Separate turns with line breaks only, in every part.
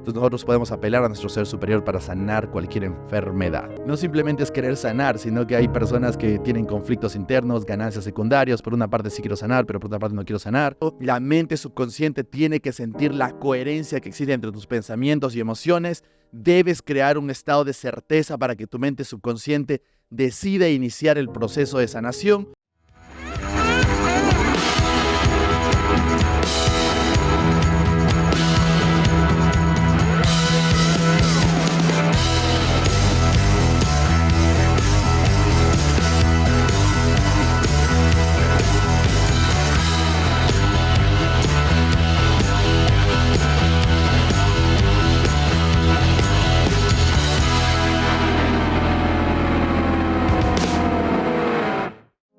Entonces nosotros podemos apelar a nuestro ser superior para sanar cualquier enfermedad. No simplemente es querer sanar, sino que hay personas que tienen conflictos internos, ganancias secundarias. Por una parte sí quiero sanar, pero por otra parte no quiero sanar. La mente subconsciente tiene que sentir la coherencia que existe entre tus pensamientos y emociones. Debes crear un estado de certeza para que tu mente subconsciente decida iniciar el proceso de sanación.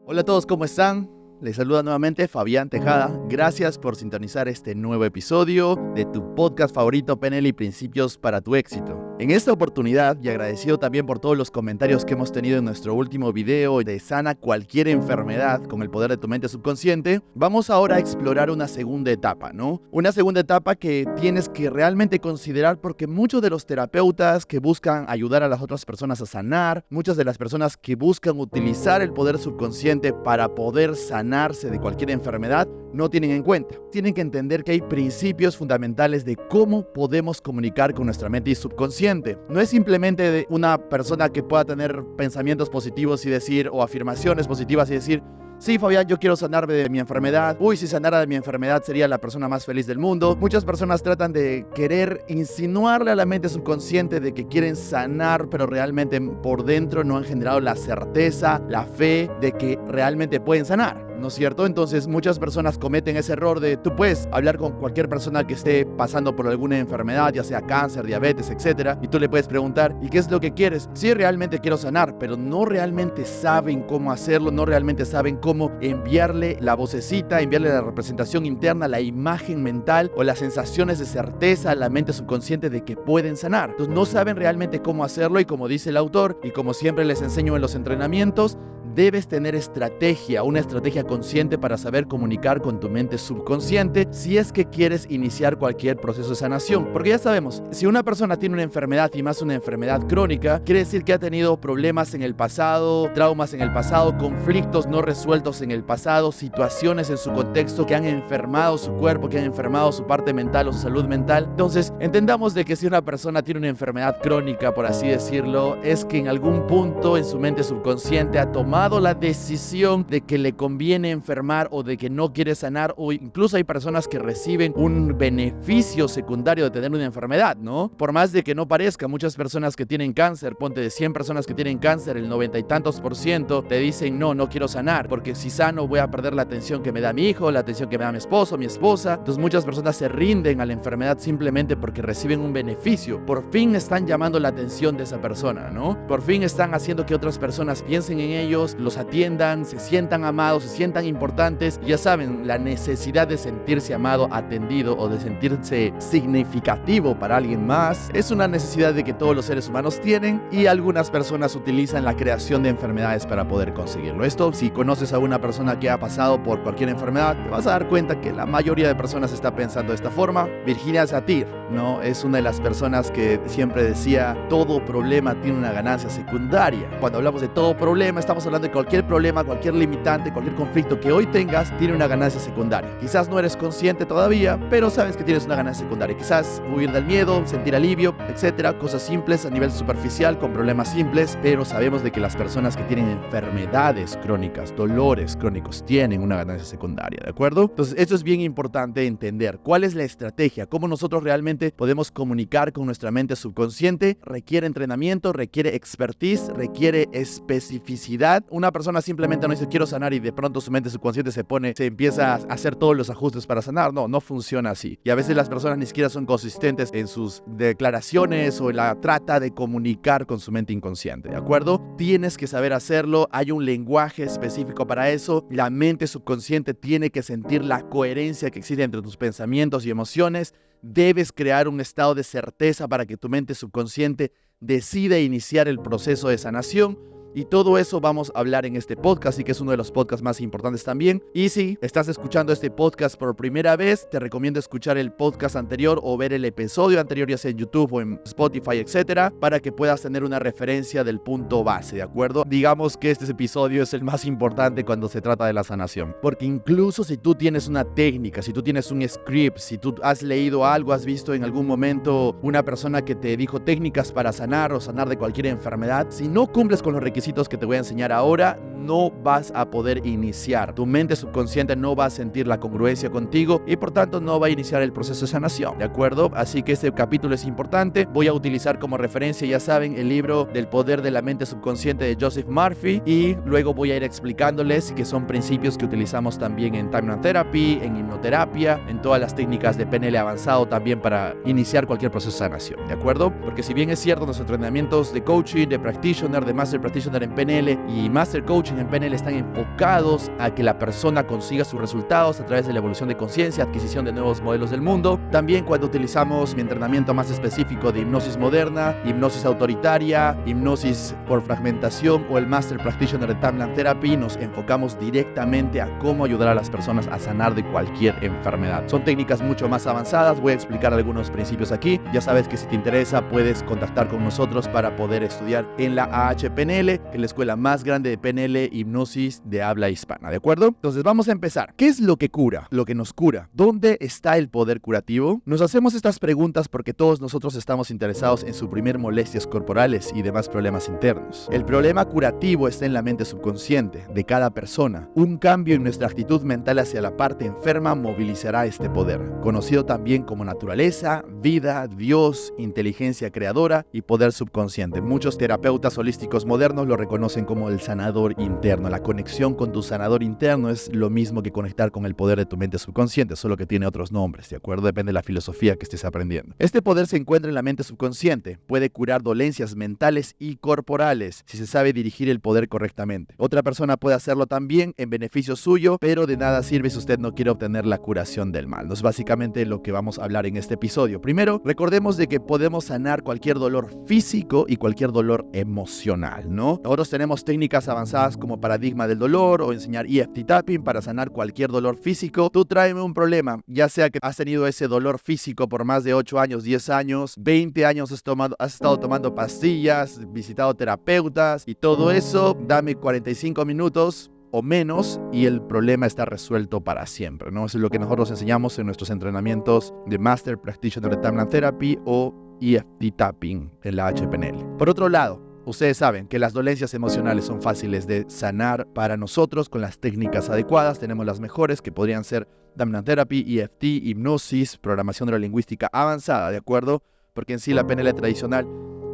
Hola a todos, ¿cómo están? Les saluda nuevamente Fabián Tejada. Gracias por sintonizar este nuevo episodio de tu podcast favorito, PNL y Principios para tu éxito. En esta oportunidad, y agradecido también por todos los comentarios que hemos tenido en nuestro último video de Sana cualquier enfermedad con el poder de tu mente subconsciente, vamos ahora a explorar una segunda etapa, ¿no? Una segunda etapa que tienes que realmente considerar porque muchos de los terapeutas que buscan ayudar a las otras personas a sanar, muchas de las personas que buscan utilizar el poder subconsciente para poder sanarse de cualquier enfermedad, no tienen en cuenta. Tienen que entender que hay principios fundamentales de cómo podemos comunicar con nuestra mente subconsciente. No es simplemente de una persona que pueda tener pensamientos positivos y decir, o afirmaciones positivas y decir, sí, Fabián, yo quiero sanarme de mi enfermedad. Uy, si sanara de mi enfermedad sería la persona más feliz del mundo. Muchas personas tratan de querer insinuarle a la mente subconsciente de que quieren sanar, pero realmente por dentro no han generado la certeza, la fe de que realmente pueden sanar, ¿no es cierto? Entonces muchas personas cometen ese error de tú puedes hablar con cualquier persona que esté pasando por alguna enfermedad, ya sea cáncer, diabetes, etcétera, y tú le puedes preguntar, ¿y qué es lo que quieres? Sí, realmente quiero sanar, pero no realmente saben cómo hacerlo, no realmente saben cómo enviarle la vocecita, enviarle la representación interna, la imagen mental o las sensaciones de certeza a la mente subconsciente de que pueden sanar. Entonces no saben realmente cómo hacerlo y como dice el autor y como siempre les enseño en los entrenamientos, debes tener estrategia, una estrategia consciente para saber comunicar con tu mente subconsciente si es que quieres iniciar cualquier proceso de sanación. Porque ya sabemos, si una persona tiene una enfermedad y más una enfermedad crónica, quiere decir que ha tenido problemas en el pasado, traumas en el pasado, conflictos no resueltos en el pasado, situaciones en su contexto que han enfermado su cuerpo, que han enfermado su parte mental o su salud mental. Entonces, entendamos de que si una persona tiene una enfermedad crónica, por así decirlo, es que en algún punto en su mente subconsciente ha tomado la decisión de que le conviene enfermar o de que no quiere sanar, o incluso hay personas que reciben un beneficio secundario de tener una enfermedad, ¿no? Por más de que no parezca, muchas personas que tienen cáncer, ponte de 100 personas que tienen cáncer, el 90 y tantos % te dicen no quiero sanar, porque si sano voy a perder la atención que me da mi hijo, la atención que me da mi esposo, mi esposa. Entonces muchas personas se rinden a la enfermedad simplemente porque reciben un beneficio. Por fin están llamando la atención de esa persona, ¿no? Por fin están haciendo que otras personas piensen en ellos, los atiendan, se sientan amados, se sientan importantes. Ya saben, la necesidad de sentirse amado, atendido o de sentirse significativo para alguien más es una necesidad de que todos los seres humanos tienen y algunas personas utilizan la creación de enfermedades para poder conseguirlo. Esto, si conoces a una persona que ha pasado por cualquier enfermedad, te vas a dar cuenta que la mayoría de personas está pensando de esta forma. Virginia Satir, ¿no? Es una de las personas que siempre decía, todo problema tiene una ganancia secundaria. Cuando hablamos de todo problema, estamos hablando de cualquier problema, cualquier limitante, cualquier conflicto que hoy tengas, tiene una ganancia secundaria. Quizás no eres consciente todavía, pero sabes que tienes una ganancia secundaria. Quizás huir del miedo, sentir alivio, etcétera. Cosas simples a nivel superficial, con problemas simples, pero sabemos de que las personas que tienen enfermedades crónicas, dolores crónicos, tienen una ganancia secundaria, ¿de acuerdo? Entonces, esto es bien importante entender. ¿Cuál es la estrategia? ¿Cómo nosotros realmente podemos comunicar con nuestra mente subconsciente? Requiere entrenamiento, requiere expertise, requiere especificidad. Una persona simplemente no dice quiero sanar y de pronto su mente subconsciente se empieza a hacer todos los ajustes para sanar. No funciona así. Y a veces las personas ni siquiera son consistentes en sus declaraciones o en la trata de comunicar con su mente inconsciente, ¿de acuerdo? Tienes que saber hacerlo. Hay un lenguaje específico para eso. La mente subconsciente tiene que sentir la coherencia que existe entre tus pensamientos y emociones. Debes crear un estado de certeza para que tu mente subconsciente decida iniciar el proceso de sanación. Y todo eso vamos a hablar en este podcast, y que es uno de los podcasts más importantes también. Y si estás escuchando este podcast por primera vez, te recomiendo escuchar el podcast anterior o ver el episodio anterior, ya sea en YouTube o en Spotify, etcétera, para que puedas tener una referencia del punto base, ¿de acuerdo? Digamos que este episodio es el más importante cuando se trata de la sanación, porque incluso si tú tienes una técnica, si tú tienes un script, si tú has leído algo, has visto en algún momento una persona que te dijo técnicas para sanar o sanar de cualquier enfermedad, si no cumples con los requisitos que te voy a enseñar ahora, no vas a poder iniciar. Tu mente subconsciente no va a sentir la congruencia contigo y por tanto no va a iniciar el proceso de sanación, ¿de acuerdo? Así que este capítulo es importante. Voy a utilizar como referencia, ya saben, el libro del poder de la mente subconsciente de Joseph Murphy, y luego voy a ir explicándoles que son principios que utilizamos también en Timeline Therapy, en hipnoterapia, en todas las técnicas de PNL avanzado también para iniciar cualquier proceso de sanación, ¿de acuerdo? Porque si bien es cierto, nuestros entrenamientos de coaching, de practitioner, de master practitioner en PNL y master coaching en PNL están enfocados a que la persona consiga sus resultados a través de la evolución de conciencia, adquisición de nuevos modelos del mundo. También cuando utilizamos mi entrenamiento más específico de hipnosis moderna, hipnosis autoritaria, hipnosis por fragmentación o el master practitioner de Timeline Therapy, nos enfocamos directamente a cómo ayudar a las personas a sanar de cualquier enfermedad. Son técnicas mucho más avanzadas, voy a explicar algunos principios aquí. Ya sabes que si te interesa puedes contactar con nosotros para poder estudiar en la AHPNL, que es la escuela más grande de PNL hipnosis de habla hispana, ¿de acuerdo? Entonces vamos a empezar. ¿Qué es lo que cura? Lo que nos cura. ¿Dónde está el poder curativo? Nos hacemos estas preguntas porque todos nosotros estamos interesados en suprimir molestias corporales y demás problemas internos. El problema curativo está en la mente subconsciente de cada persona. Un cambio en nuestra actitud mental hacia la parte enferma movilizará este poder, conocido también como naturaleza, vida, Dios, inteligencia creadora y poder subconsciente. Muchos terapeutas holísticos modernos lo reconocen como el sanador interno. La conexión con tu sanador interno es lo mismo que conectar con el poder de tu mente subconsciente, solo que tiene otros nombres, ¿de acuerdo? Depende de la filosofía que estés aprendiendo. Este poder se encuentra en la mente subconsciente. Puede curar dolencias mentales y corporales si se sabe dirigir el poder correctamente. Otra persona puede hacerlo también en beneficio suyo, pero de nada sirve si usted no quiere obtener la curación del mal. No es básicamente lo que vamos a hablar en este episodio. Primero, recordemos de que podemos sanar cualquier dolor físico y cualquier dolor emocional, ¿no? Nosotros tenemos técnicas avanzadas como paradigma del dolor o enseñar EFT tapping para sanar cualquier dolor físico. Tú tráeme un problema, ya sea que has tenido ese dolor físico por más de 8 años, 10 años, 20 años has estado tomando pastillas, visitado terapeutas y todo eso, dame 45 minutos o menos y el problema está resuelto para siempre, ¿no? Eso es lo que nosotros enseñamos en nuestros entrenamientos de Master Practitioner de Timeline Therapy o EFT Tapping en la HPNL. Por otro lado, ustedes saben que las dolencias emocionales son fáciles de sanar para nosotros con las técnicas adecuadas. Tenemos las mejores que podrían ser Timeline Therapy, EFT, hipnosis, programación neurolingüística avanzada, ¿de acuerdo? Porque en sí la PNL tradicional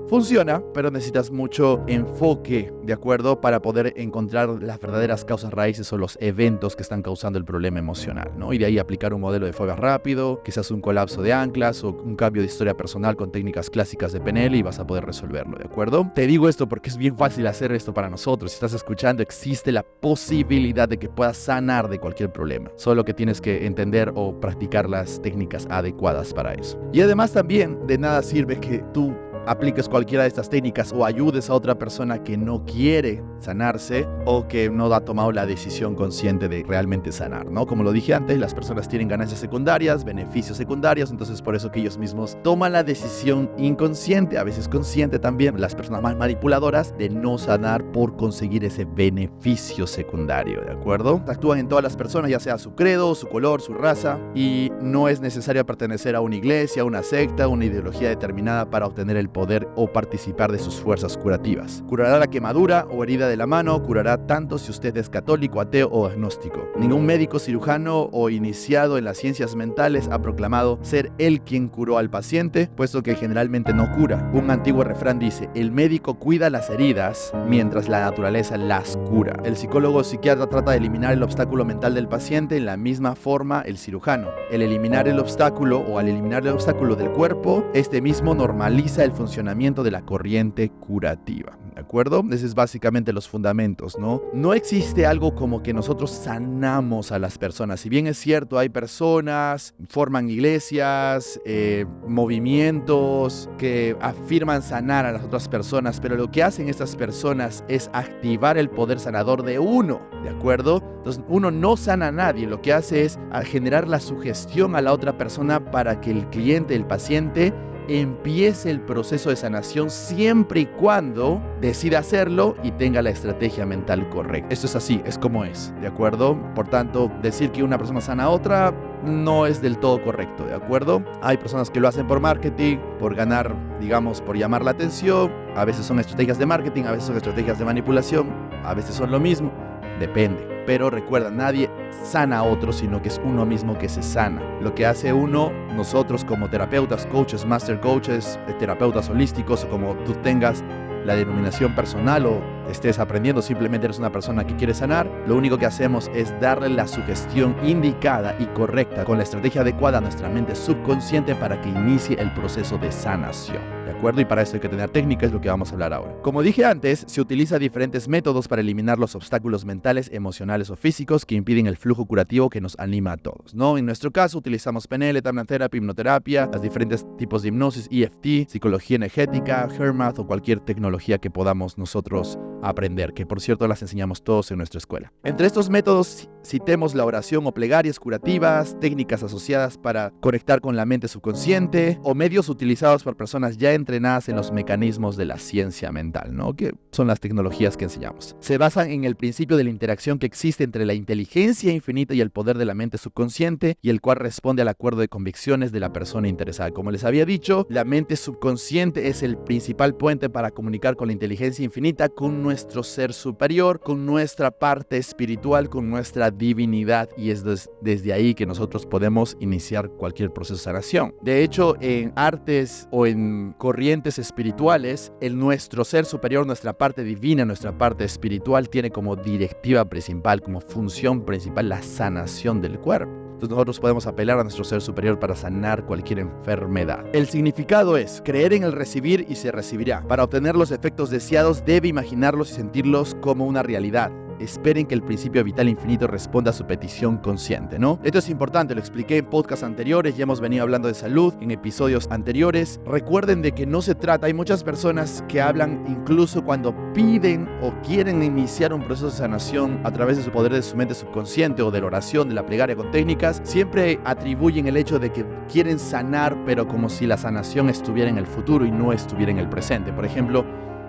funciona, pero necesitas mucho enfoque, ¿de acuerdo? Para poder encontrar las verdaderas causas raíces o los eventos que están causando el problema emocional, ¿no? Y de ahí aplicar un modelo de fuga rápido, quizás un colapso de anclas o un cambio de historia personal con técnicas clásicas de PNL y vas a poder resolverlo, ¿de acuerdo? Te digo esto porque es bien fácil hacer esto para nosotros. Si estás escuchando, existe la posibilidad de que puedas sanar de cualquier problema. Solo que tienes que entender o practicar las técnicas adecuadas para eso. Y además también de nada sirve que tú apliques cualquiera de estas técnicas o ayudes a otra persona que no quiere sanarse o que no ha tomado la decisión consciente de realmente sanar, ¿no? Como lo dije antes, las personas tienen ganancias secundarias, beneficios secundarios, entonces por eso que ellos mismos toman la decisión inconsciente, a veces consciente también, las personas más manipuladoras, de no sanar por conseguir ese beneficio secundario, ¿de acuerdo? Actúan en todas las personas, ya sea su credo, su color, su raza, y no es necesario pertenecer a una iglesia, una secta, una ideología determinada para obtener el poder o participar de sus fuerzas curativas. Curará la quemadura o herida de la mano, curará tanto si usted es católico, ateo o agnóstico. Ningún médico, cirujano o iniciado en las ciencias mentales ha proclamado ser él quien curó al paciente, puesto que generalmente no cura. Un antiguo refrán dice: el médico cuida las heridas mientras la naturaleza las cura. El psicólogo o psiquiatra trata de eliminar el obstáculo mental del paciente, en la misma forma el cirujano. El eliminar el obstáculo o al eliminar el obstáculo del cuerpo, este mismo normaliza el funcionamiento de la corriente curativa. ¿de acuerdo? Ese es básicamente los fundamentos, ¿no? No existe algo como que nosotros sanamos a las personas. Si bien es cierto, hay personas, forman iglesias, movimientos que afirman sanar a las otras personas, pero lo que hacen estas personas es activar el poder sanador de uno, ¿de acuerdo? Entonces uno no sana a nadie, lo que hace es generar la sugestión a la otra persona para que el cliente, el paciente, empiece el proceso de sanación siempre y cuando decida hacerlo y tenga la estrategia mental correcta. Esto es así, es como es, ¿de acuerdo? Por tanto, decir que una persona sana a otra no es del todo correcto, ¿de acuerdo? Hay personas que lo hacen por marketing, por ganar, digamos, por llamar la atención. A veces son estrategias de marketing, a veces son estrategias de manipulación, a veces son lo mismo, depende. Pero recuerda, nadie sana a otro, sino que es uno mismo que se sana. Lo que hace uno, nosotros como terapeutas, coaches, master coaches, terapeutas holísticos, o como tú tengas la denominación personal o estés aprendiendo, simplemente eres una persona que quiere sanar, lo único que hacemos es darle la sugestión indicada y correcta con la estrategia adecuada a nuestra mente subconsciente para que inicie el proceso de sanación, ¿de acuerdo? Y para eso hay que tener técnica, es lo que vamos a hablar ahora. Como dije antes, se utiliza diferentes métodos para eliminar los obstáculos mentales, emocionales o físicos que impiden el flujo curativo que nos anima a todos, ¿no? En nuestro caso utilizamos PNL, Timeline Therapy, hipnoterapia, los diferentes tipos de hipnosis, EFT, psicología energética, HeartMath o cualquier tecnología que podamos nosotros aprender, que por cierto las enseñamos todos en nuestra escuela. Entre estos métodos citemos la oración o plegarias curativas, técnicas asociadas para conectar con la mente subconsciente o medios utilizados por personas ya entrenadas en los mecanismos de la ciencia mental, ¿no? Que son las tecnologías que enseñamos. Se basan en el principio de la interacción que existe entre la inteligencia infinita y el poder de la mente subconsciente, y el cual responde al acuerdo de convicciones de la persona interesada. Como les había dicho, la mente subconsciente es el principal puente para comunicar con la inteligencia infinita, con nuestro ser superior, con nuestra parte espiritual, con nuestra divinidad, y es desde ahí que nosotros podemos iniciar cualquier proceso de sanación. De hecho, en artes o en corrientes espirituales, nuestro ser superior, nuestra parte divina, nuestra parte espiritual tiene como directiva principal, como función principal, la sanación del cuerpo. Entonces nosotros podemos apelar a nuestro ser superior para sanar cualquier enfermedad. El significado es creer en el recibir y se recibirá. Para obtener los efectos deseados debe imaginarlos y sentirlos como una realidad. Esperen que el principio vital infinito responda a su petición consciente, ¿no? Esto es importante, lo expliqué en podcasts anteriores, ya hemos venido hablando de salud en episodios anteriores. Recuerden de que no se trata, hay muchas personas que hablan incluso cuando piden o quieren iniciar un proceso de sanación a través de su poder de su mente subconsciente o de la oración, de la plegaria con técnicas, siempre atribuyen el hecho de que quieren sanar, pero como si la sanación estuviera en el futuro y no estuviera en el presente. Por ejemplo,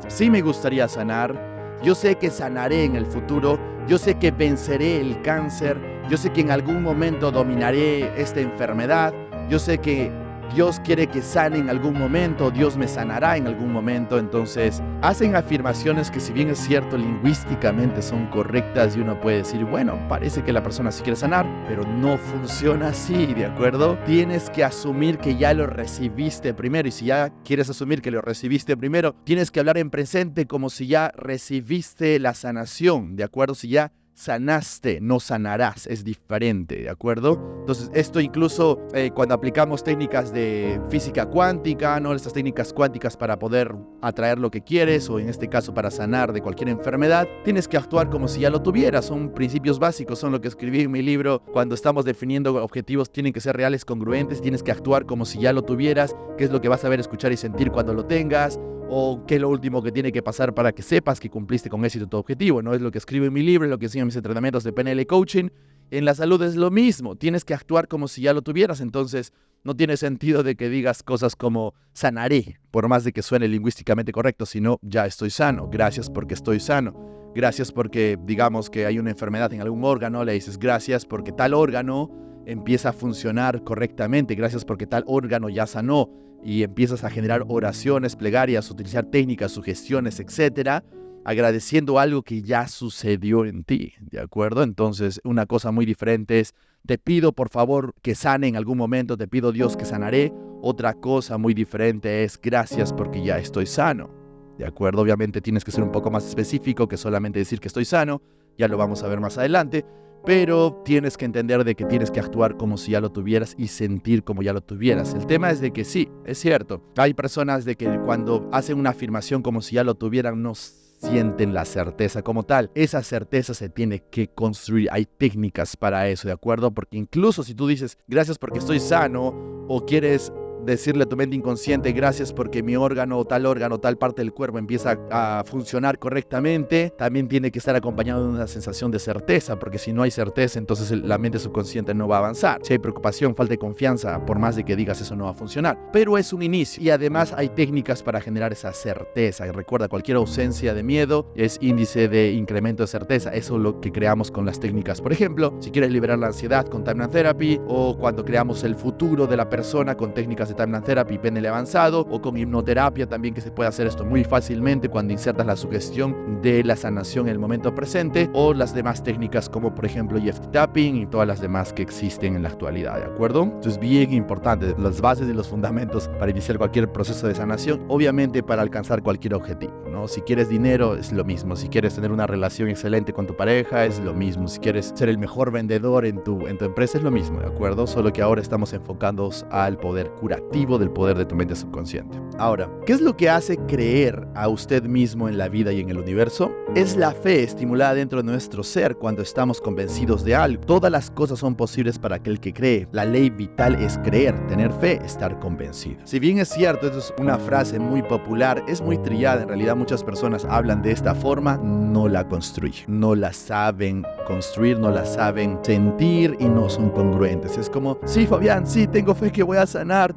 sí me gustaría sanar, yo sé que sanaré en el futuro, yo sé que venceré el cáncer, yo sé que en algún momento dominaré esta enfermedad, yo sé que Dios quiere que sane en algún momento, Dios me sanará en algún momento. Entonces hacen afirmaciones que, si bien es cierto, lingüísticamente son correctas y uno puede decir, bueno, parece que la persona sí quiere sanar, pero no funciona así, ¿de acuerdo? Tienes que asumir que ya lo recibiste primero, y si ya quieres asumir que lo recibiste primero, tienes que hablar en presente como si ya recibiste la sanación, ¿de acuerdo? Si ya sanaste, no sanarás, es diferente, ¿de acuerdo? Entonces esto incluso cuando aplicamos técnicas de física cuántica, ¿no? Estas técnicas cuánticas para poder atraer lo que quieres, o en este caso para sanar de cualquier enfermedad, tienes que actuar como si ya lo tuvieras. Son principios básicos, son lo que escribí en mi libro. Cuando estamos definiendo objetivos, tienen que ser reales, congruentes, tienes que actuar como si ya lo tuvieras, qué es lo que vas a ver, escuchar y sentir cuando lo tengas, o qué es lo último que tiene que pasar para que sepas que cumpliste con éxito tu objetivo, ¿no? Es lo que escribo en mi libro, es lo que enseño en mis entrenamientos de PNL Coaching. En la salud es lo mismo, tienes que actuar como si ya lo tuvieras. Entonces no tiene sentido de que digas cosas como sanaré, por más de que suene lingüísticamente correcto, sino ya estoy sano, gracias porque estoy sano, gracias porque digamos que hay una enfermedad en algún órgano, le dices gracias porque tal órgano empieza a funcionar correctamente, gracias porque tal órgano ya sanó, y empiezas a generar oraciones, plegarias, utilizar técnicas, sugestiones, etcétera, agradeciendo algo que ya sucedió en ti, ¿de acuerdo? Entonces, una cosa muy diferente es, te pido por favor que sane en algún momento, te pido Dios que sanaré. Otra cosa muy diferente es, gracias porque ya estoy sano, ¿de acuerdo? Obviamente tienes que ser un poco más específico que solamente decir que estoy sano, ya lo vamos a ver más adelante, pero tienes que entender de que tienes que actuar como si ya lo tuvieras y sentir como ya lo tuvieras. El tema es de que sí, es cierto, hay personas de que cuando hacen una afirmación como si ya lo tuvieran, no sienten la certeza como tal. Esa certeza se tiene que construir. Hay técnicas para eso, ¿de acuerdo? Porque incluso si tú dices, gracias porque estoy sano, o quieres decirle a tu mente inconsciente, gracias porque mi órgano, tal parte del cuerpo empieza a funcionar correctamente, también tiene que estar acompañado de una sensación de certeza, porque si no hay certeza, entonces la mente subconsciente no va a avanzar. Si hay preocupación, falta de confianza, por más de que digas eso no va a funcionar. Pero es un inicio y además hay técnicas para generar esa certeza. Y recuerda, cualquier ausencia de miedo es índice de incremento de certeza. Eso es lo que creamos con las técnicas. Por ejemplo, si quieres liberar la ansiedad con Timeline Therapy, o cuando creamos el futuro de la persona con técnicas de Timeline Therapy, PNL avanzado, o con hipnoterapia también, que se puede hacer esto muy fácilmente cuando insertas la sugestión de la sanación en el momento presente, o las demás técnicas como por ejemplo EFT Tapping y todas las demás que existen en la actualidad, ¿de acuerdo? Esto es bien importante, las bases y los fundamentos para iniciar cualquier proceso de sanación, obviamente para alcanzar cualquier objetivo, ¿no? Si quieres dinero es lo mismo, si quieres tener una relación excelente con tu pareja es lo mismo, si quieres ser el mejor vendedor en tu empresa es lo mismo, ¿de acuerdo? Solo que ahora estamos enfocándonos al poder curativo del poder de tu mente subconsciente. Ahora, ¿qué es lo que hace creer a usted mismo en la vida y en el universo? Es la fe estimulada dentro de nuestro ser cuando estamos convencidos de algo. Todas las cosas son posibles para aquel que cree. La ley vital es creer, tener fe, estar convencido. Si bien es cierto, esto es una frase muy popular, es muy trillada, en realidad muchas personas hablan de esta forma, no la construyen, no la saben construir, no la saben sentir y no son congruentes. Es como, sí, Fabián, sí, tengo fe que voy a sanar,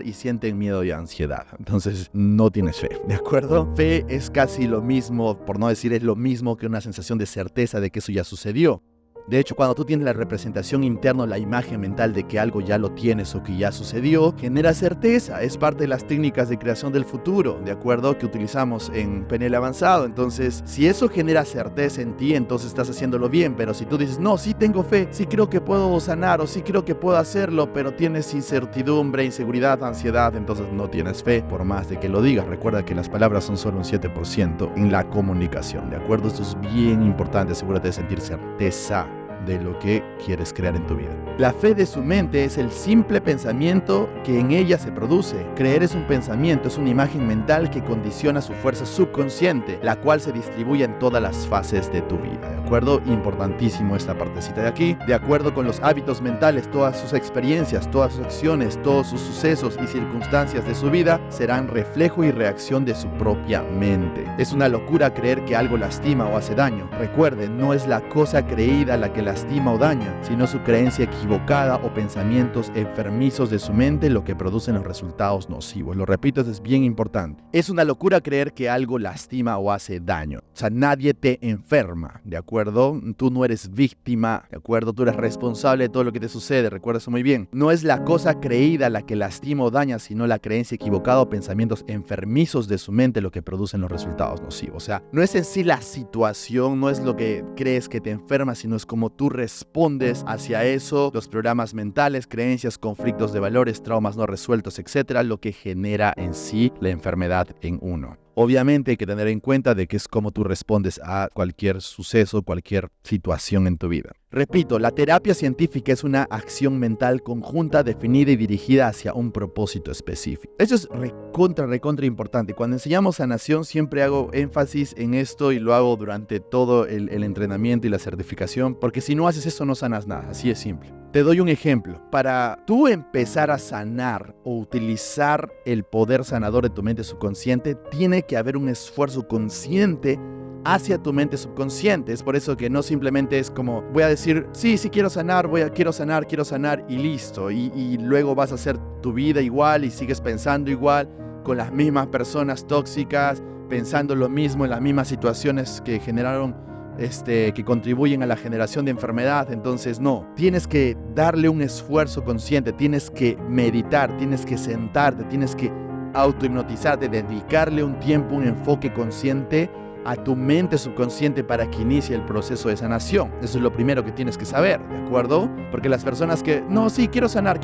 y sienten miedo y ansiedad. Entonces, no tienes fe, ¿de acuerdo? Fe es casi lo mismo, por no decir es lo mismo que una sensación de certeza de que eso ya sucedió. De hecho, cuando tú tienes la representación interna, la imagen mental de que algo ya lo tienes o que ya sucedió, genera certeza. Es parte de las técnicas de creación del futuro, ¿de acuerdo? Que utilizamos en PNL avanzado. Entonces, si eso genera certeza en ti, entonces estás haciéndolo bien. Pero si tú dices, no, sí tengo fe, sí creo que puedo sanar o sí creo que puedo hacerlo, pero tienes incertidumbre, inseguridad, ansiedad, entonces no tienes fe, por más de que lo digas. Recuerda que las palabras son solo un 7% en la comunicación, ¿de acuerdo? Esto es bien importante, asegúrate de sentir certeza de lo que quieres crear en tu vida. La fe de su mente es el simple pensamiento que en ella se produce. Creer es un pensamiento, es una imagen mental que condiciona su fuerza subconsciente, la cual se distribuye en todas las fases de tu vida, ¿de acuerdo? Importantísimo esta partecita de aquí. De acuerdo con los hábitos mentales, todas sus experiencias, todas sus acciones, todos sus sucesos y circunstancias de su vida serán reflejo y reacción de su propia mente. Es una locura creer que algo lastima o hace daño. Recuerden, no es la cosa creída la que lastima o daña, sino su creencia equivocada o pensamientos enfermizos de su mente lo que producen los resultados nocivos. Lo repito, esto es bien importante. Es una locura creer que algo lastima o hace daño. O sea, nadie te enferma, ¿de acuerdo? Tú no eres víctima, ¿de acuerdo? Tú eres responsable de todo lo que te sucede, recuerda eso muy bien. No es la cosa creída la que lastima o daña, sino la creencia equivocada o pensamientos enfermizos de su mente lo que producen los resultados nocivos. O sea, no es en sí la situación, no es lo que crees que te enferma, sino es como tú respondes hacia eso, los programas mentales, creencias, conflictos de valores, traumas no resueltos, etcétera, lo que genera en sí la enfermedad en uno. Obviamente hay que tener en cuenta de que es como tú respondes a cualquier suceso, cualquier situación en tu vida. Repito, la terapia científica es una acción mental conjunta, definida y dirigida hacia un propósito específico. Eso es recontra importante. Cuando enseñamos sanación siempre hago énfasis en esto y lo hago durante todo el entrenamiento y la certificación, porque si no haces eso no sanas nada, así es simple. Te doy un ejemplo. Para tú empezar a sanar o utilizar el poder sanador de tu mente subconsciente, tiene que haber un esfuerzo consciente hacia tu mente subconsciente. Es por eso que no simplemente es como voy a decir, sí quiero sanar, quiero sanar y listo. Y luego vas a hacer tu vida igual y sigues pensando igual, con las mismas personas tóxicas, pensando lo mismo en las mismas situaciones que generaron que contribuyen a la generación de enfermedad. Entonces no, tienes que darle un esfuerzo consciente, tienes que meditar, tienes que sentarte, tienes que autohipnotizarte, dedicarle un tiempo, un enfoque consciente a tu mente subconsciente para que inicie el proceso de sanación. Eso es lo primero que tienes que saber, ¿de acuerdo? Porque las personas que, no, sí, quiero sanar,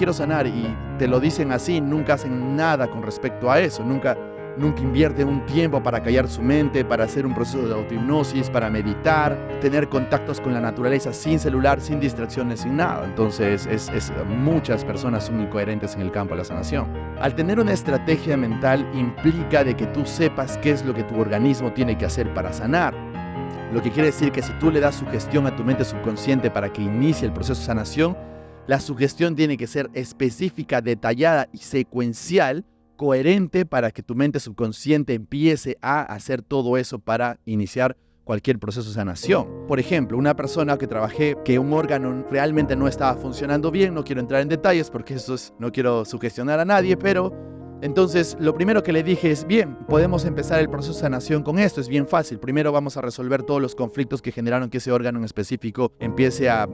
y te lo dicen así, nunca hacen nada con respecto a eso, nunca nunca invierten un tiempo para callar su mente, para hacer un proceso de autohipnosis, para meditar, tener contactos con la naturaleza sin celular, sin distracciones, sin nada. Entonces, muchas personas son incoherentes en el campo de la sanación. Al tener una estrategia mental implica de que tú sepas qué es lo que tu organismo tiene que hacer para sanar. Lo que quiere decir que si tú le das sugestión a tu mente subconsciente para que inicie el proceso de sanación, la sugestión tiene que ser específica, detallada y secuencial, coherente para que tu mente subconsciente empiece a hacer todo eso para iniciar cualquier proceso de sanación. Por ejemplo, una persona que trabajé que un órgano realmente no estaba funcionando bien, no quiero entrar en detalles porque no quiero sugestionar a nadie, pero entonces lo primero que le dije es, bien, podemos empezar el proceso de sanación con esto, es bien fácil. Primero vamos a resolver todos los conflictos que generaron que ese órgano en específico empiece a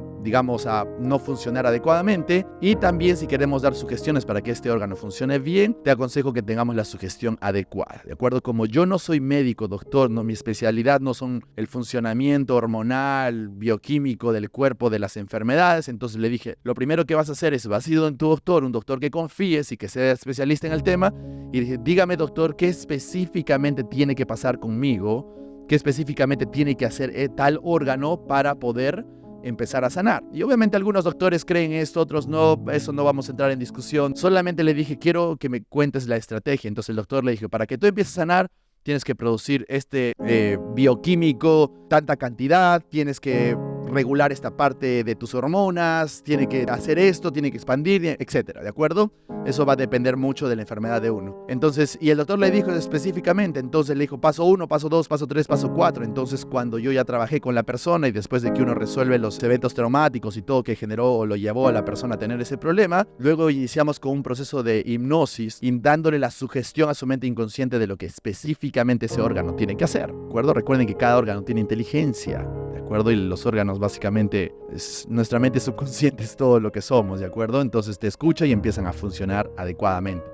no funcionar adecuadamente, y también si queremos dar sugestiones para que este órgano funcione bien, te aconsejo que tengamos la sugestión adecuada, ¿de acuerdo? Como yo no soy médico, doctor, mi especialidad no son el funcionamiento hormonal, bioquímico del cuerpo, de las enfermedades, entonces le dije, lo primero que vas a hacer es, vas a ir donde tu doctor, un doctor que confíes y que sea especialista en el tema, y dije, dígame doctor, ¿qué específicamente tiene que pasar conmigo? ¿Qué específicamente tiene que hacer tal órgano para poder empezar a sanar? Y obviamente algunos doctores creen esto, otros no, eso no vamos a entrar en discusión. Solamente le dije, quiero que me cuentes la estrategia. Entonces el doctor le dijo, para que tú empieces a sanar, tienes que producir este bioquímico, tanta cantidad, tienes que regular esta parte de tus hormonas, tiene que hacer esto, tiene que expandir, etcétera, ¿de acuerdo? Eso va a depender mucho de la enfermedad de uno. Entonces, y el doctor le dijo específicamente, entonces le dijo paso 1, paso 2, paso 3, paso 4. Entonces, cuando yo ya trabajé con la persona y después de que uno resuelve los eventos traumáticos y todo que generó o lo llevó a la persona a tener ese problema, luego iniciamos con un proceso de hipnosis y dándole la sugestión a su mente inconsciente de lo que específicamente ese órgano tiene que hacer, ¿de acuerdo? Recuerden que cada órgano tiene inteligencia, ¿de acuerdo? Y los órganos básicamente, nuestra mente subconsciente es todo lo que somos, ¿de acuerdo? Entonces te escucha y empiezan a funcionar adecuadamente.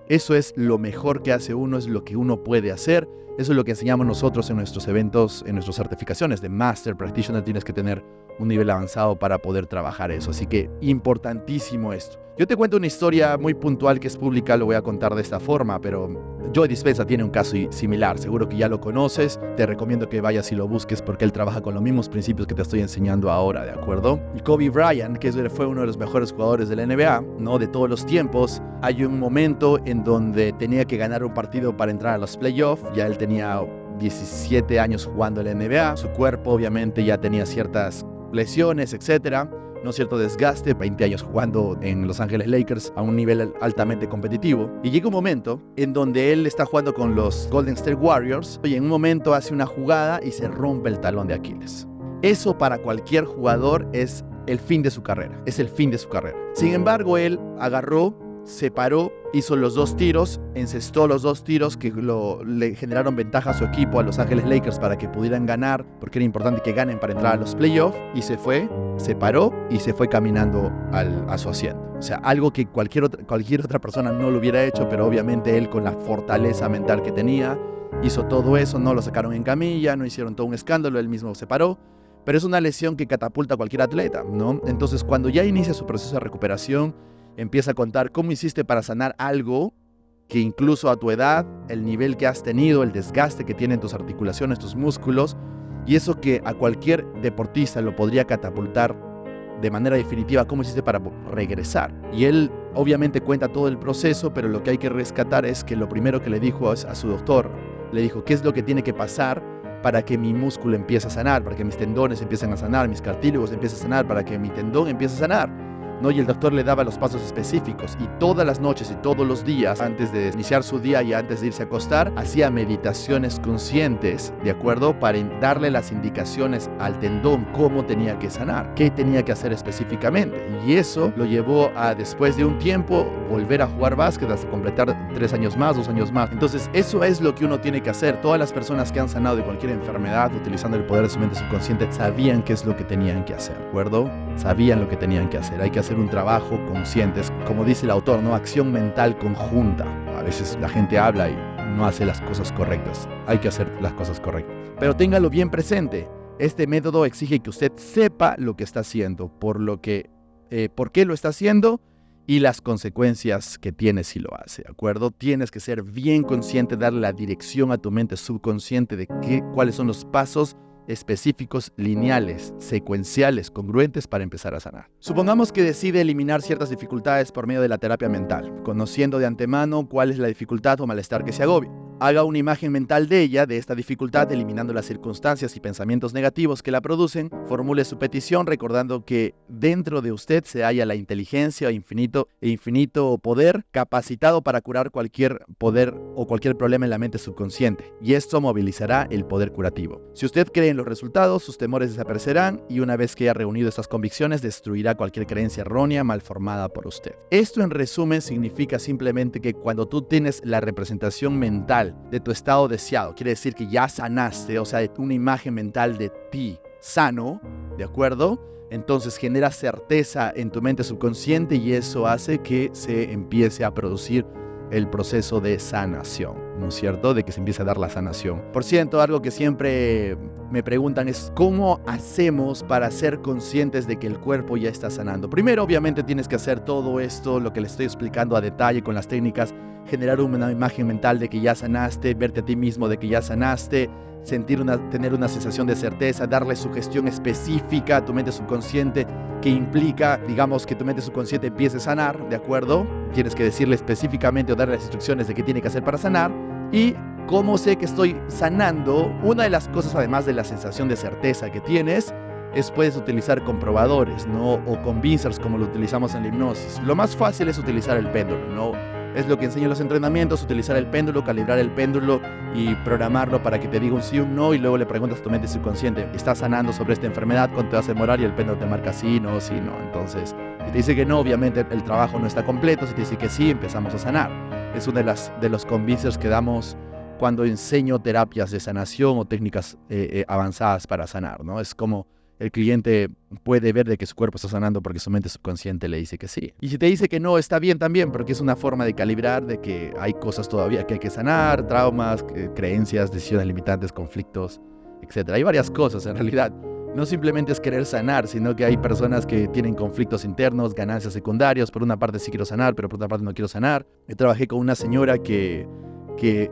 Eso es lo mejor que hace uno, es lo que uno puede hacer. Eso es lo que enseñamos nosotros en nuestros eventos, en nuestras certificaciones de Master Practitioner. Tienes que tener un nivel avanzado para poder trabajar eso. Así que importantísimo esto. Yo te cuento una historia muy puntual que es pública, lo voy a contar de esta forma, pero Joe Dispenza tiene un caso similar. Seguro que ya lo conoces. Te recomiendo que vayas y lo busques porque él trabaja con los mismos principios que te estoy enseñando ahora, ¿de acuerdo? Y Kobe Bryant, que fue uno de los mejores jugadores de la NBA, ¿no? De todos los tiempos, hay un momento en donde tenía que ganar un partido para entrar a los playoffs. Ya él tenía 17 años jugando en la NBA. Su cuerpo obviamente ya tenía ciertas lesiones, etcétera, no cierto desgaste, 20 años jugando en Los Ángeles Lakers a un nivel altamente competitivo. Y llega un momento en donde él está jugando con los Golden State Warriors y en un momento hace una jugada y se rompe el talón de Aquiles. Eso para cualquier jugador es el fin de su carrera, es el fin de su carrera. Sin embargo, él agarró, se paró, hizo los 2 tiros, encestó los 2 tiros que le generaron ventaja a su equipo, a Los Ángeles Lakers, para que pudieran ganar, porque era importante que ganen para entrar a los playoffs, y se fue, se paró y se fue caminando a su asiento. O sea, algo que cualquier otra persona no lo hubiera hecho, pero obviamente él, con la fortaleza mental que tenía, hizo todo eso. No lo sacaron en camilla, no hicieron todo un escándalo, él mismo se paró. Pero es una lesión que catapulta a cualquier atleta, ¿no? Entonces, cuando ya inicia su proceso de recuperación, empieza a contar cómo hiciste para sanar algo que incluso a tu edad, el nivel que has tenido, el desgaste que tienen tus articulaciones, tus músculos, y eso que a cualquier deportista lo podría catapultar de manera definitiva, cómo hiciste para regresar. Y él obviamente cuenta todo el proceso, pero lo que hay que rescatar es que lo primero que le dijo a su doctor, le dijo, ¿qué es lo que tiene que pasar para que mi músculo empiece a sanar, para que mis tendones empiecen a sanar, mis cartílagos empiecen a sanar, para que mi tendón empiece a sanar? ¿No? Y el doctor le daba los pasos específicos, y todas las noches y todos los días, antes de iniciar su día y antes de irse a acostar, hacía meditaciones conscientes, ¿de acuerdo? Para darle las indicaciones al tendón cómo tenía que sanar, qué tenía que hacer específicamente. Y eso lo llevó a, después de un tiempo, volver a jugar básquet hasta completar 3 años más, 2 años más. Entonces, eso es lo que uno tiene que hacer. Todas las personas que han sanado de cualquier enfermedad utilizando el poder de su mente subconsciente sabían qué es lo que tenían que hacer, ¿de acuerdo? Sabían lo que tenían que hacer. Hay que hacer un trabajo consciente, como dice el autor, ¿no? Acción mental conjunta. A veces la gente habla y no hace las cosas correctas. Hay que hacer las cosas correctas. Pero téngalo bien presente. Este método exige que usted sepa lo que está haciendo, por qué lo está haciendo y las consecuencias que tiene si lo hace, ¿de acuerdo? Tienes que ser bien consciente, darle la dirección a tu mente subconsciente de cuáles son los pasos específicos, lineales, secuenciales, congruentes para empezar a sanar. Supongamos que decide eliminar ciertas dificultades por medio de la terapia mental, conociendo de antemano cuál es la dificultad o malestar que se agobia. Haga una imagen mental de ella, de esta dificultad, eliminando las circunstancias y pensamientos negativos que la producen. Formule su petición recordando que dentro de usted se halla la inteligencia infinito poder capacitado para curar cualquier poder o cualquier problema en la mente subconsciente. Y esto movilizará el poder curativo. Si usted cree en los resultados, sus temores desaparecerán y una vez que haya reunido estas convicciones, destruirá cualquier creencia errónea mal formada por usted. Esto en resumen significa simplemente que cuando tú tienes la representación mental de tu estado deseado, quiere decir que ya sanaste, o sea, de una imagen mental de ti sano, ¿de acuerdo? Entonces genera certeza en tu mente subconsciente y eso hace que se empiece a producir el proceso de sanación, ¿no es cierto? De que se empiece a dar la sanación. Por cierto, algo que siempre me preguntan es ¿cómo hacemos para ser conscientes de que el cuerpo ya está sanando? Primero, obviamente, tienes que hacer todo esto, lo que les estoy explicando a detalle con las técnicas, generar una imagen mental de que ya sanaste, verte a ti mismo de que ya sanaste, tener una sensación de certeza, darle sugestión específica a tu mente subconsciente que implica, digamos, que tu mente subconsciente empiece a sanar, ¿de acuerdo? Tienes que decirle específicamente o darle las instrucciones de qué tiene que hacer para sanar. Y cómo sé que estoy sanando, una de las cosas, además de la sensación de certeza que tienes, es puedes utilizar comprobadores, ¿no? O convincers como lo utilizamos en la hipnosis. Lo más fácil es utilizar el péndulo, ¿no? Es lo que enseño en los entrenamientos, utilizar el péndulo, calibrar el péndulo y programarlo para que te diga un sí o un no y luego le preguntas a tu mente subconsciente, ¿estás sanando sobre esta enfermedad? ¿Cuánto te vas a demorar? Y el péndulo te marca sí, no, sí, no. Entonces, si te dice que no, obviamente el trabajo no está completo. Si te dice que sí, empezamos a sanar. Es uno de los convincers que damos cuando enseño terapias de sanación o técnicas avanzadas para sanar, ¿no? Es como el cliente puede ver de que su cuerpo está sanando porque su mente subconsciente le dice que sí. Y si te dice que no, está bien también, porque es una forma de calibrar de que hay cosas todavía que hay que sanar, traumas, creencias, decisiones limitantes, conflictos, etc. Hay varias cosas en realidad. No simplemente es querer sanar, sino que hay personas que tienen conflictos internos, ganancias secundarias. Por una parte sí quiero sanar, pero por otra parte no quiero sanar. Yo trabajé con una señora que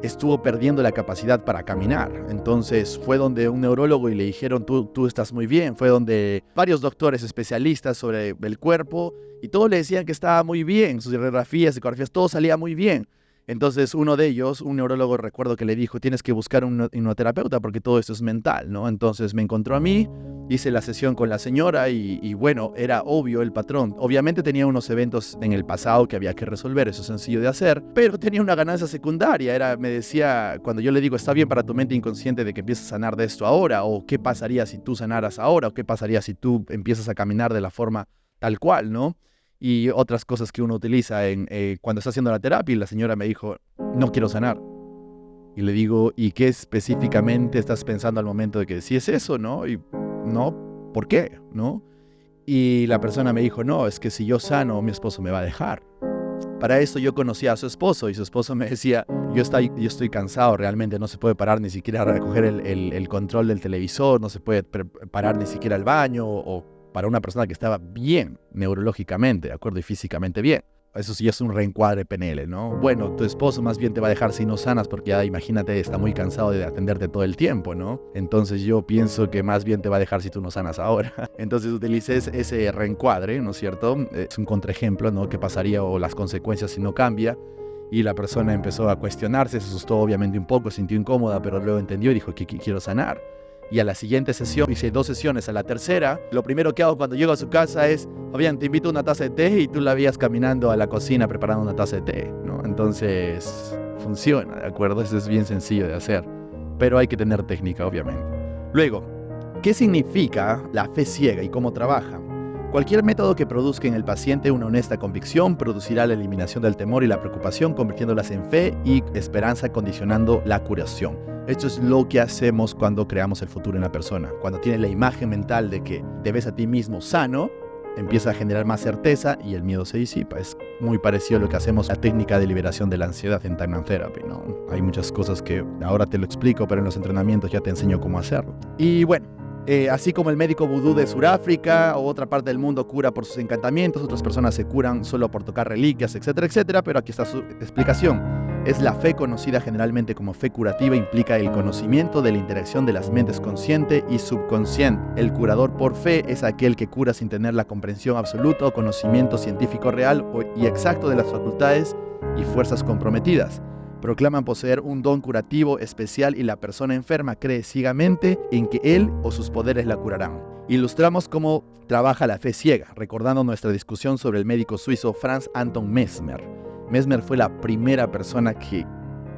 estuvo perdiendo la capacidad para caminar. Entonces fue donde un neurólogo y le dijeron, tú estás muy bien. Fue donde varios doctores especialistas sobre el cuerpo y todos le decían que estaba muy bien. Sus radiografías, ecografías, todo salía muy bien. Entonces uno de ellos, un neurólogo, recuerdo que le dijo, tienes que buscar un hipnoterapeuta porque todo esto es mental, ¿no? Entonces me encontró a mí, hice la sesión con la señora y bueno, era obvio el patrón. Obviamente tenía unos eventos en el pasado que había que resolver, eso es sencillo de hacer, pero tenía una ganancia secundaria. Me decía, cuando yo le digo, está bien para tu mente inconsciente de que empieces a sanar de esto ahora, o qué pasaría si tú sanaras ahora, o qué pasaría si tú empiezas a caminar de la forma tal cual, ¿no? Y otras cosas que uno utiliza cuando está haciendo la terapia. Y la señora me dijo, no quiero sanar. Y le digo, ¿y qué específicamente estás pensando al momento de que si es eso, no? Y no, ¿por qué? ¿No? Y la persona me dijo, no, es que si yo sano, mi esposo me va a dejar. Para eso yo conocía a su esposo y su esposo me decía, yo estoy cansado realmente, no se puede parar ni siquiera a recoger el control del televisor, no se puede parar ni siquiera al baño o para una persona que estaba bien neurológicamente, ¿de acuerdo? Y físicamente bien. Eso sí es un reencuadre PNL, ¿no? Bueno, tu esposo más bien te va a dejar si no sanas porque ya, imagínate, está muy cansado de atenderte todo el tiempo, ¿no? Entonces yo pienso que más bien te va a dejar si tú no sanas ahora. Entonces utilices ese reencuadre, ¿no es cierto? Es un contraejemplo, ¿no? ¿Qué pasaría o las consecuencias si no cambia? Y la persona empezó a cuestionarse, se asustó obviamente un poco, se sintió incómoda, pero luego entendió y dijo que quiero sanar. Y a la siguiente sesión, hice 2 sesiones, a la tercera, lo primero que hago cuando llego a su casa es, Fabián, te invito a una taza de té, y tú la veías caminando a la cocina preparando una taza de té, ¿no? Entonces, funciona, ¿de acuerdo? Eso es bien sencillo de hacer, pero hay que tener técnica, obviamente. Luego, ¿qué significa la fe ciega y cómo trabaja? Cualquier método que produzca en el paciente una honesta convicción producirá la eliminación del temor y la preocupación, convirtiéndolas en fe y esperanza, condicionando la curación. Esto es lo que hacemos cuando creamos el futuro en la persona. Cuando tiene la imagen mental de que te ves a ti mismo sano, empieza a generar más certeza y el miedo se disipa. Es muy parecido a lo que hacemos la técnica de liberación de la ansiedad en Time and Therapy, ¿no? Hay muchas cosas que ahora te lo explico, pero en los entrenamientos ya te enseño cómo hacerlo. Y bueno, Así como el médico vudú de Sudáfrica o otra parte del mundo cura por sus encantamientos, otras personas se curan solo por tocar reliquias, etcétera, etcétera, pero aquí está su explicación. Es la fe conocida generalmente como fe curativa, implica el conocimiento de la interacción de las mentes consciente y subconsciente. El curador por fe es aquel que cura sin tener la comprensión absoluta o conocimiento científico real y exacto de las facultades y fuerzas comprometidas. Proclaman poseer un don curativo especial y la persona enferma cree ciegamente en que él o sus poderes la curarán. Ilustramos cómo trabaja la fe ciega, recordando nuestra discusión sobre el médico suizo Franz Anton Mesmer. Mesmer fue la primera persona que,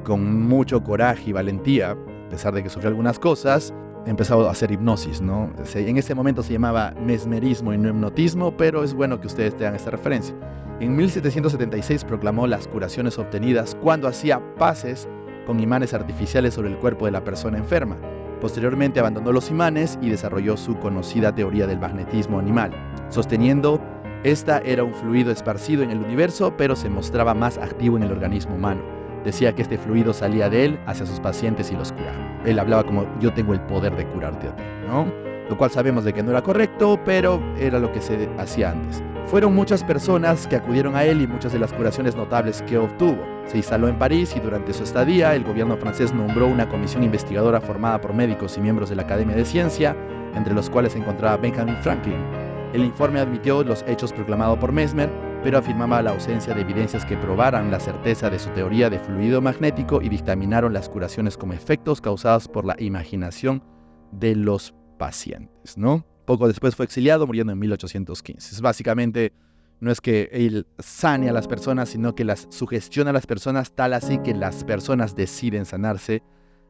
con mucho coraje y valentía, a pesar de que sufrió algunas cosas, empezó a hacer hipnosis, ¿no? En ese momento se llamaba mesmerismo y no hipnotismo, pero es bueno que ustedes tengan esta referencia. En 1776 proclamó las curaciones obtenidas cuando hacía pases con imanes artificiales sobre el cuerpo de la persona enferma. Posteriormente abandonó los imanes y desarrolló su conocida teoría del magnetismo animal, sosteniendo esta era un fluido esparcido en el universo, pero se mostraba más activo en el organismo humano. Decía que este fluido salía de él hacia sus pacientes y los curaba. Él hablaba como: yo tengo el poder de curarte a ti, ¿no? Lo cual sabemos de que no era correcto, pero era lo que se hacía antes. Fueron muchas personas que acudieron a él y muchas de las curaciones notables que obtuvo. Se instaló en París y durante su estadía el gobierno francés nombró una comisión investigadora formada por médicos y miembros de la Academia de Ciencia, entre los cuales se encontraba Benjamin Franklin. El informe admitió los hechos proclamados por Mesmer, pero afirmaba la ausencia de evidencias que probaran la certeza de su teoría de fluido magnético y dictaminaron las curaciones como efectos causados por la imaginación de los pacientes, ¿no? Poco después fue exiliado, muriendo en 1815. Básicamente, no es que él sane a las personas, sino que las sugestiona a las personas tal así que las personas deciden sanarse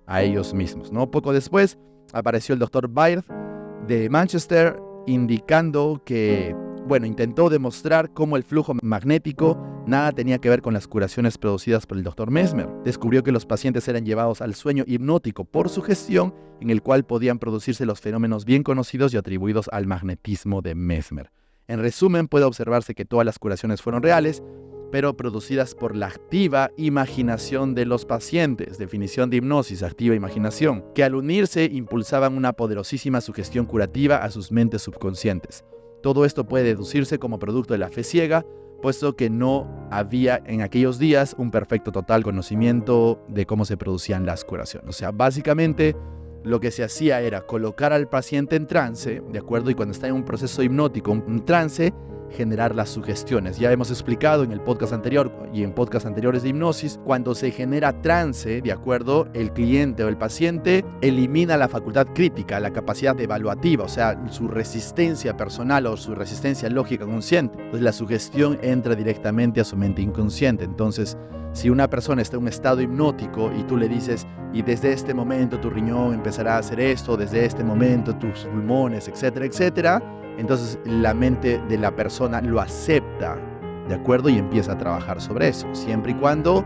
a ellos mismos, ¿no? Poco después apareció el Dr. Baird de Manchester, indicando que, intentó demostrar cómo el flujo magnético nada tenía que ver con las curaciones producidas por el Dr. Mesmer. Descubrió que los pacientes eran llevados al sueño hipnótico por sugestión, en el cual podían producirse los fenómenos bien conocidos y atribuidos al magnetismo de Mesmer. En resumen, puede observarse que todas las curaciones fueron reales, pero producidas por la activa imaginación de los pacientes. Definición de hipnosis: activa imaginación, que al unirse impulsaban una poderosísima sugestión curativa a sus mentes subconscientes. Todo esto puede deducirse como producto de la fe ciega, puesto que no había en aquellos días un perfecto total conocimiento de cómo se producían las curaciones. O sea, básicamente lo que se hacía era colocar al paciente en trance, ¿de acuerdo? Y cuando está en un proceso hipnótico, un trance, generar las sugestiones. Ya hemos explicado en el podcast anterior y en podcasts anteriores de hipnosis, cuando se genera trance, ¿de acuerdo? El cliente o el paciente elimina la facultad crítica, la capacidad evaluativa, o sea, su resistencia personal o su resistencia lógica consciente. Entonces la sugestión entra directamente a su mente inconsciente. Entonces, si una persona está en un estado hipnótico y tú le dices: y desde este momento tu riñón empezará a hacer esto, desde este momento tus pulmones, etcétera, etcétera, entonces la mente de la persona lo acepta, ¿de acuerdo? Y empieza a trabajar sobre eso, siempre y cuando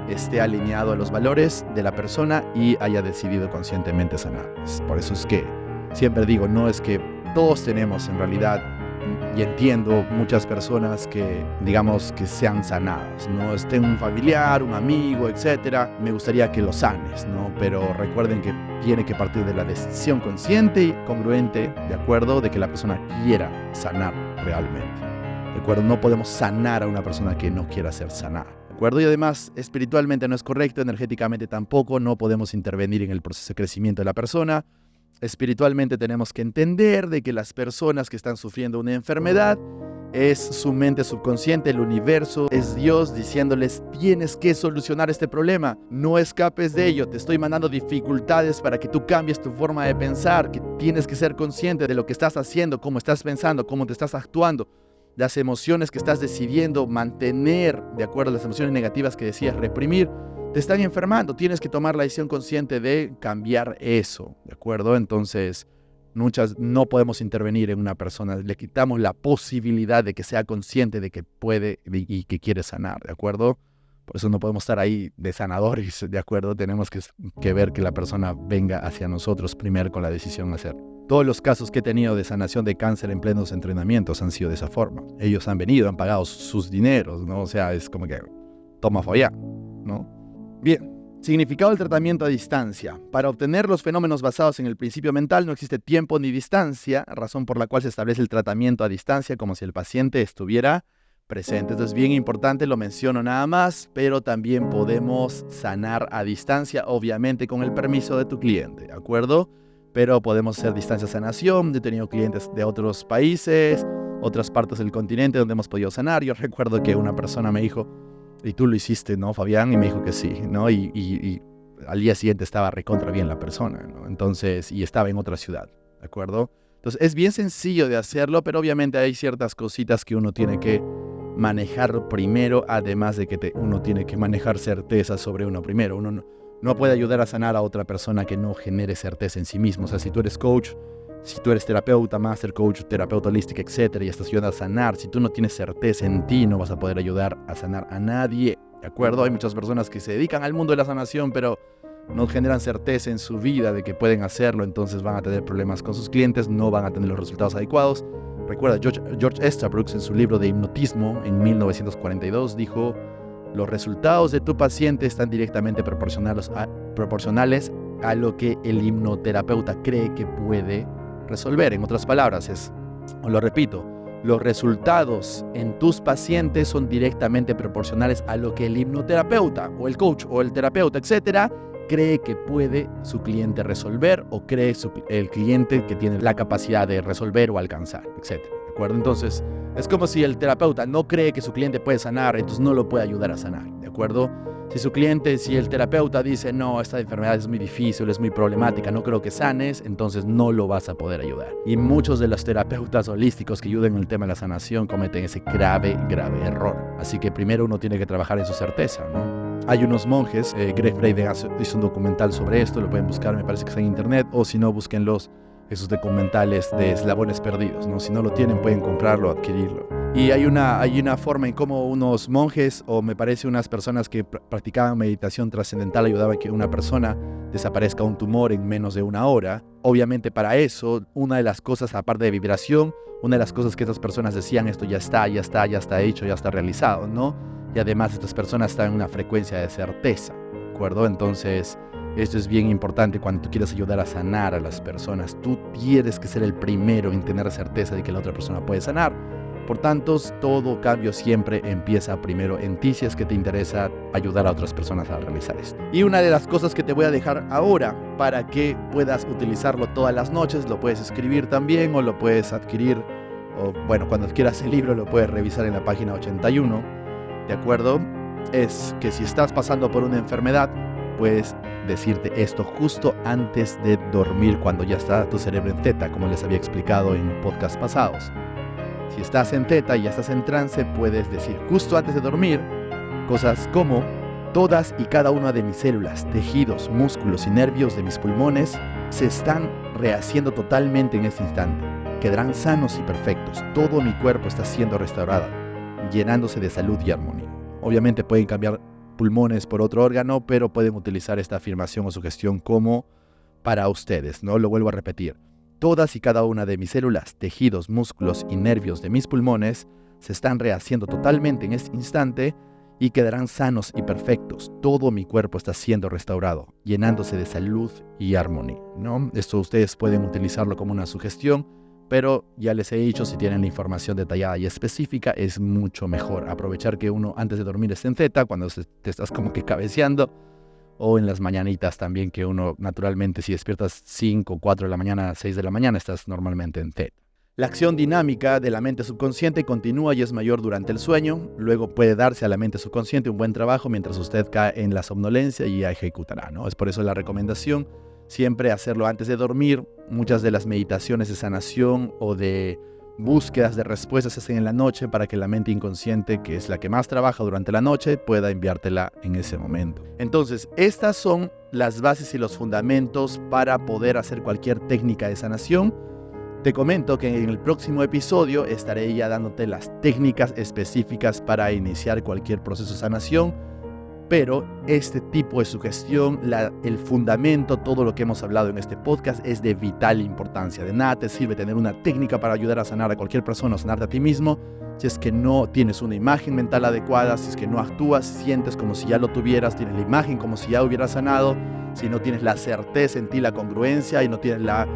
esté alineado a los valores de la persona y haya decidido conscientemente sanar. Por eso es que siempre digo, no es que todos tenemos en realidad, y entiendo muchas personas que, digamos, que sean sanadas, ¿no? Esté un familiar, un amigo, etcétera, me gustaría que lo sanes, ¿no? Pero recuerden que tiene que partir de la decisión consciente y congruente, ¿de acuerdo? De que la persona quiera sanar realmente, ¿de acuerdo? No podemos sanar a una persona que no quiera ser sanada, ¿de acuerdo? Y además, espiritualmente no es correcto, energéticamente tampoco, no podemos intervenir en el proceso de crecimiento de la persona. Espiritualmente tenemos que entender de que las personas que están sufriendo una enfermedad es su mente subconsciente, el universo, es Dios diciéndoles: tienes que solucionar este problema, no escapes de ello, te estoy mandando dificultades para que tú cambies tu forma de pensar, que tienes que ser consciente de lo que estás haciendo, cómo estás pensando, cómo te estás actuando, las emociones que estás decidiendo mantener, de acuerdo a las emociones negativas que decías reprimir, te están enfermando, tienes que tomar la decisión consciente de cambiar eso, ¿de acuerdo? Entonces, no podemos intervenir en una persona, le quitamos la posibilidad de que sea consciente de que puede y que quiere sanar, ¿de acuerdo? Por eso no podemos estar ahí de sanadores, ¿de acuerdo? Tenemos que ver que la persona venga hacia nosotros primero con la decisión de hacer. Todos los casos que he tenido de sanación de cáncer en plenos entrenamientos han sido de esa forma. Ellos han venido, han pagado sus dineros, ¿no? O sea, es como que toma follá, ¿no? Bien, Significado del tratamiento a distancia. Para obtener los fenómenos basados en el principio mental no existe tiempo ni distancia, razón por la cual se establece el tratamiento a distancia como si el paciente estuviera presente. Esto es bien importante, lo menciono nada más, pero también podemos sanar a distancia, obviamente con el permiso de tu cliente, ¿de acuerdo? Pero podemos hacer distancia sanación. He tenido clientes de otros países, otras partes del continente donde hemos podido sanar. Yo recuerdo que una persona me dijo, y tú lo hiciste, ¿no, Fabián? Y me dijo que sí, ¿no? Y al día siguiente estaba recontra bien la persona, ¿no? Entonces, y estaba en otra ciudad, ¿de acuerdo? Entonces, es bien sencillo de hacerlo, pero obviamente hay ciertas cositas que uno tiene que manejar primero, además de que uno tiene que manejar certeza sobre uno primero. Uno no puede ayudar a sanar a otra persona que no genere certeza en sí mismo. O sea, si tú eres coach, si tú eres terapeuta, master coach, terapeuta holística, etcétera, y estás ayudando a sanar, si tú no tienes certeza en ti, no vas a poder ayudar a sanar a nadie, ¿de acuerdo? Hay muchas personas que se dedican al mundo de la sanación, pero no generan certeza en su vida de que pueden hacerlo, entonces van a tener problemas con sus clientes, no van a tener los resultados adecuados. Recuerda, George Estabrooks en su libro de hipnotismo en 1942 dijo: los resultados de tu paciente están directamente proporcionales a lo que el hipnoterapeuta cree que puede resolver. En otras palabras, lo repito, los resultados en tus pacientes son directamente proporcionales a lo que el hipnoterapeuta o el coach o el terapeuta, etcétera, cree que puede su cliente resolver o cree el cliente que tiene la capacidad de resolver o alcanzar, etcétera. ¿De acuerdo? Entonces, es como si el terapeuta no cree que su cliente puede sanar, entonces no lo puede ayudar a sanar, ¿de acuerdo? Si el terapeuta dice, no, esta enfermedad es muy difícil, es muy problemática, no creo que sanes, entonces no lo vas a poder ayudar. Y muchos de los terapeutas holísticos que ayudan en el tema de la sanación cometen ese grave error. Así que primero uno tiene que trabajar en su certeza, ¿no? Hay unos monjes, Greg Braden hizo un documental sobre esto, lo pueden buscar, me parece que está en internet, o si no, búsquenlos, esos documentales de eslabones perdidos, ¿no? Si no lo tienen, pueden comprarlo, adquirirlo. Y hay una forma en cómo unos monjes, o me parece unas personas que practicaban meditación trascendental, ayudaban a que una persona desaparezca un tumor en menos de una hora. Obviamente para eso, una de las cosas, aparte de vibración, una de las cosas que esas personas decían, esto ya está hecho, ya está realizado, ¿no? Y además estas personas están en una frecuencia de certeza, ¿de acuerdo? Entonces, esto es bien importante cuando tú quieres ayudar a sanar a las personas. Tú tienes que ser el primero en tener certeza de que la otra persona puede sanar. Por tanto, todo cambio siempre empieza primero en ti, si es que te interesa ayudar a otras personas a realizar esto. Y una de las cosas que te voy a dejar ahora para que puedas utilizarlo todas las noches, lo puedes escribir también o lo puedes adquirir, o bueno, cuando adquieras el libro lo puedes revisar en la página 81, ¿de acuerdo? Es que si estás pasando por una enfermedad, puedes decirte esto justo antes de dormir, cuando ya está tu cerebro en teta, como les había explicado en podcasts pasados. Si estás en teta y ya estás en trance, puedes decir justo antes de dormir cosas como: todas y cada una de mis células, tejidos, músculos y nervios de mis pulmones se están rehaciendo totalmente en este instante. Quedarán sanos y perfectos. Todo mi cuerpo está siendo restaurado, llenándose de salud y armonía. Obviamente pueden cambiar pulmones por otro órgano, pero pueden utilizar esta afirmación o sugestión como para ustedes, ¿no? Lo vuelvo a repetir. Todas y cada una de mis células, tejidos, músculos y nervios de mis pulmones se están rehaciendo totalmente en este instante y quedarán sanos y perfectos. Todo mi cuerpo está siendo restaurado, llenándose de salud y armonía, ¿no? Esto ustedes pueden utilizarlo como una sugestión, pero ya les he dicho, si tienen la información detallada y específica, es mucho mejor aprovechar que uno antes de dormir esté en theta, cuando te estás como que cabeceando, o en las mañanitas también, que uno naturalmente, si despiertas 5, 4 de la mañana, 6 de la mañana, estás normalmente en theta. La acción dinámica de la mente subconsciente continúa y es mayor durante el sueño. Luego puede darse a la mente subconsciente un buen trabajo mientras usted cae en la somnolencia y ya ejecutará, ¿no? Es por eso la recomendación, siempre hacerlo antes de dormir. Muchas de las meditaciones de sanación o de búsquedas de respuestas se hacen en la noche para que la mente inconsciente, que es la que más trabaja durante la noche, pueda enviártela en ese momento. Entonces, estas son las bases y los fundamentos para poder hacer cualquier técnica de sanación. Te comento que en el próximo episodio estaré ya dándote las técnicas específicas para iniciar cualquier proceso de sanación, Pero este tipo de sugestión, el fundamento, todo lo que hemos hablado en este podcast es de vital importancia. De nada te sirve tener una técnica para ayudar a sanar a cualquier persona o sanarte a ti mismo si es que no tienes una imagen mental adecuada, si es que no actúas, sientes como si ya lo tuvieras, tienes la imagen como si ya hubieras sanado, si no tienes la certeza en ti, la congruencia y no tienes la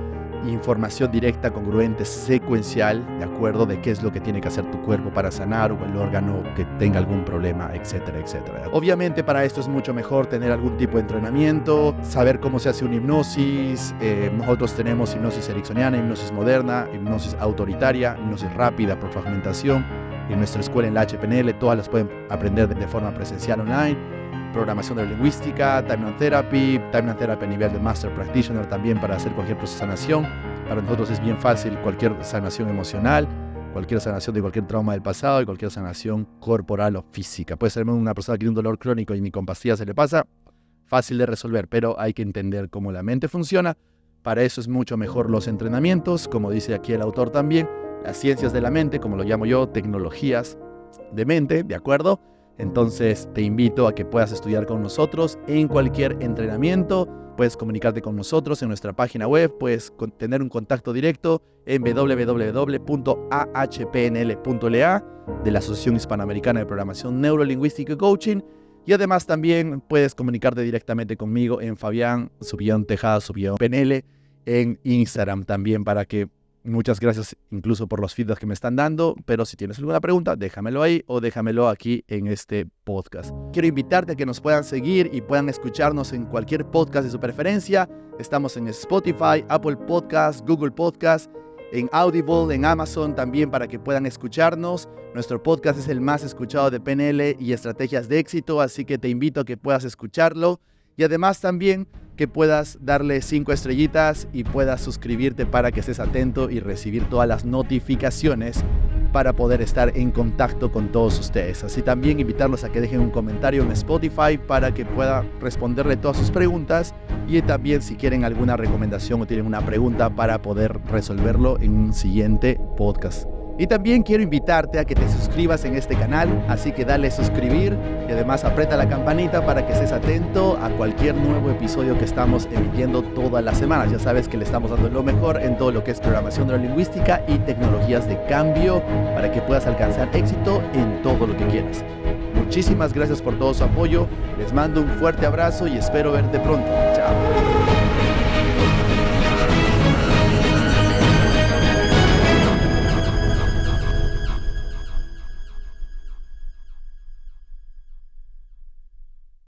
información directa, congruente, secuencial, de acuerdo de qué es lo que tiene que hacer tu cuerpo para sanar o el órgano que tenga algún problema, etcétera, etcétera. Obviamente para esto es mucho mejor tener algún tipo de entrenamiento, saber cómo se hace una hipnosis. Nosotros tenemos hipnosis ericksoniana, hipnosis moderna, hipnosis autoritaria, hipnosis rápida por fragmentación. En nuestra escuela en la HPNL todas las pueden aprender de forma presencial online. Programación neurolingüística, Timeline Therapy a nivel de Master Practitioner también para hacer cualquier proceso de sanación. Para nosotros es bien fácil cualquier sanación emocional, cualquier sanación de cualquier trauma del pasado y cualquier sanación corporal o física. Puede ser una persona que tiene un dolor crónico y ni con pastillas se le pasa, fácil de resolver, pero hay que entender cómo la mente funciona. Para eso es mucho mejor los entrenamientos, como dice aquí el autor también, las ciencias de la mente, como lo llamo yo, tecnologías de mente, ¿de acuerdo? Entonces te invito a que puedas estudiar con nosotros en cualquier entrenamiento. Puedes comunicarte con nosotros en nuestra página web, puedes tener un contacto directo en www.ahpnl.la de la Asociación Hispanoamericana de Programación Neurolingüística y Coaching. Y además también puedes comunicarte directamente conmigo en Fabián_Tejada_PNL en Instagram también para que... Muchas gracias incluso por los feedbacks que me están dando, pero si tienes alguna pregunta, déjamelo ahí o déjamelo aquí en este podcast. Quiero invitarte a que nos puedan seguir y puedan escucharnos en cualquier podcast de su preferencia. Estamos en Spotify, Apple Podcasts, Google Podcasts, en Audible, en Amazon también para que puedan escucharnos. Nuestro podcast es el más escuchado de PNL y estrategias de éxito, así que te invito a que puedas escucharlo. Y además también que puedas darle 5 estrellitas y puedas suscribirte para que estés atento y recibir todas las notificaciones para poder estar en contacto con todos ustedes. Así también invitarlos a que dejen un comentario en Spotify para que pueda responderle todas sus preguntas y también si quieren alguna recomendación o tienen una pregunta para poder resolverlo en un siguiente podcast. Y también quiero invitarte a que te suscribas en este canal, así que dale suscribir y además aprieta la campanita para que estés atento a cualquier nuevo episodio que estamos emitiendo todas las semanas. Ya sabes que le estamos dando lo mejor en todo lo que es programación neurolingüística y tecnologías de cambio para que puedas alcanzar éxito en todo lo que quieras. Muchísimas gracias por todo su apoyo, les mando un fuerte abrazo y espero verte pronto. Chao.